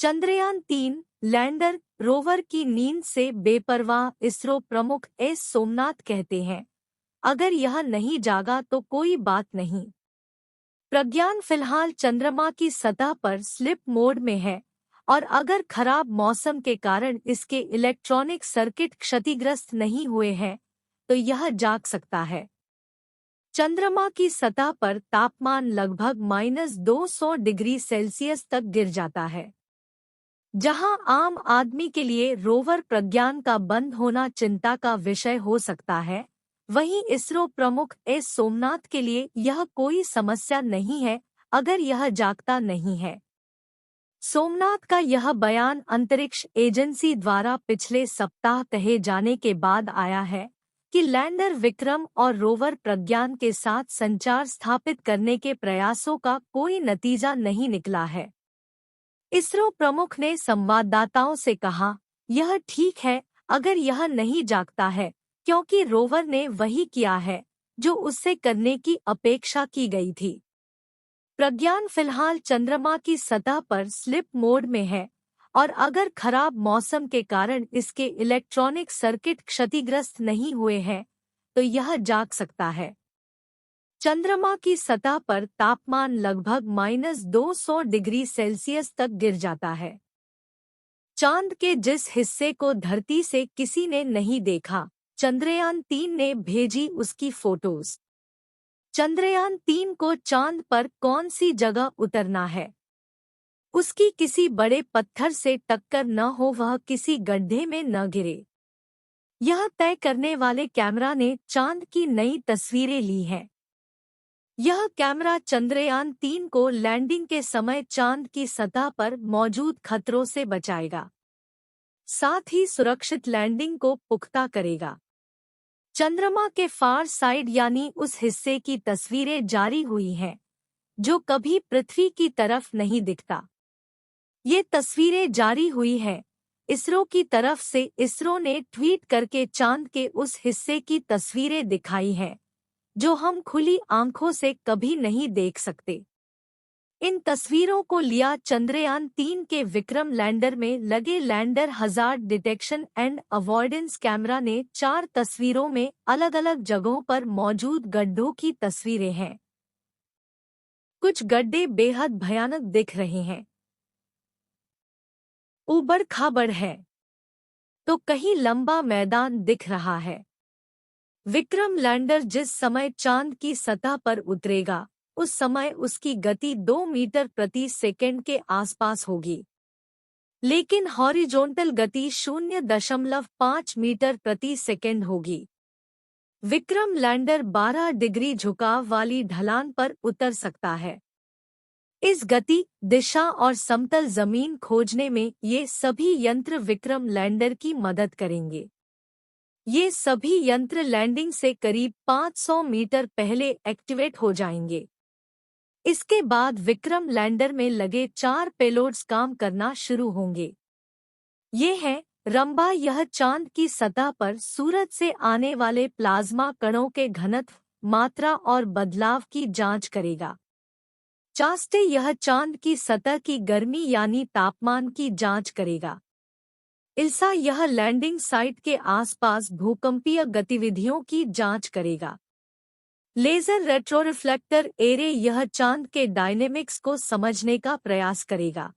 Chandrayaan-3 lander rover की नींद से बेपरवाह इसरो प्रमुख एस सोमनाथ कहते हैं, अगर यह नहीं जागा तो कोई बात नहीं। प्रज्ञान फिलहाल चंद्रमा की सतह पर स्लिप मोड में है और अगर खराब मौसम के कारण इसके इलेक्ट्रॉनिक सर्किट क्षतिग्रस्त नहीं हुए हैं तो यह जाग सकता है। चंद्रमा की सतह पर तापमान लगभग -200 डिग्री सेल्सियस तक गिर जाता है। जहां आम आदमी के लिए रोवर प्रज्ञान का बंद होना चिंता का विषय हो सकता है, वहीं इसरो प्रमुख एस सोमनाथ के लिए यह कोई समस्या नहीं है अगर यह जागता नहीं है। सोमनाथ का यह बयान अंतरिक्ष एजेंसी द्वारा पिछले सप्ताह कहे जाने के बाद आया है कि लैंडर विक्रम और रोवर प्रज्ञान के साथ संचार स्थापित करने के प्रयासों का कोई नतीजा नहीं निकला है। इसरो प्रमुख ने संवाददाताओं से कहा, यह ठीक है अगर यह नहीं जागता है, क्योंकि रोवर ने वही किया है जो उससे करने की अपेक्षा की गई थी। प्रज्ञान फिलहाल चंद्रमा की सतह पर स्लिप मोड में है और अगर खराब मौसम के कारण इसके इलेक्ट्रॉनिक सर्किट क्षतिग्रस्त नहीं हुए हैं तो यह जाग सकता है। चंद्रमा की सतह पर तापमान लगभग -200 डिग्री सेल्सियस तक गिर जाता है। चांद के जिस हिस्से को धरती से किसी ने नहीं देखा, चंद्रयान-3 ने भेजी उसकी फोटोज। चंद्रयान-3 को चांद पर कौन सी जगह उतरना है, उसकी किसी बड़े पत्थर से टक्कर न हो, वह किसी गड्ढे में न गिरे, यह तय करने वाले कैमरा ने चांद की नई तस्वीरें ली हैं। यह कैमरा चंद्रयान-3 को लैंडिंग के समय चांद की सतह पर मौजूद खतरों से बचाएगा, साथ ही सुरक्षित लैंडिंग को पुख्ता करेगा। चंद्रमा के फार साइड यानी उस हिस्से की तस्वीरें जारी हुई हैं जो कभी पृथ्वी की तरफ नहीं दिखता। ये तस्वीरें जारी हुई हैं इसरो की तरफ से। इसरो ने ट्वीट करके चांद के उस हिस्से की तस्वीरें दिखाई हैं जो हम खुली आंखों से कभी नहीं देख सकते। इन तस्वीरों को लिया चंद्रयान-3 के विक्रम लैंडर में लगे lander hazard detection and avoidance camera ने 4 तस्वीरों में अलग-अलग जगहों पर मौजूद गड्ढों की तस्वीरें हैं। कुछ गड्ढे बेहद भयानक दिख रहे हैं, ऊबड़-खाबड़ है, तो कहीं लंबा मैदान दिख रहा है। विक्रम लैंडर जिस समय चांद की सतह पर उतरेगा उस समय उसकी गति 2 मीटर प्रति सेकंड के आसपास होगी, लेकिन हॉरिजॉन्टल गति 0.5 मीटर प्रति सेकंड होगी। विक्रम लैंडर 12 डिग्री झुकाव वाली ढलान पर उतर सकता है। इस गति, दिशा और समतल जमीन खोजने में ये सभी यंत्र विक्रम लैंडर की मदद करेंगे। ये सभी यंत्र लैंडिंग से करीब 500 मीटर पहले एक्टिवेट हो जाएंगे। इसके बाद विक्रम लैंडर में लगे 4 पेलोड्स काम करना शुरू होंगे। ये हैं रंभा, यह चांद की सतह पर सूरज से आने वाले प्लाज्मा कणों के घनत्व, मात्रा और बदलाव की जांच करेगा। चास्टे, यह चांद की सतह की गर्मी यानी तापमान की जांच करेगा। इल्सा, यह लैंडिंग साइट के आसपास भूकंपीय गतिविधियों की जांच करेगा। लेजर रेट्रोरिफ्लेक्टर एरे, यह चांद के डायनेमिक्स को समझने का प्रयास करेगा।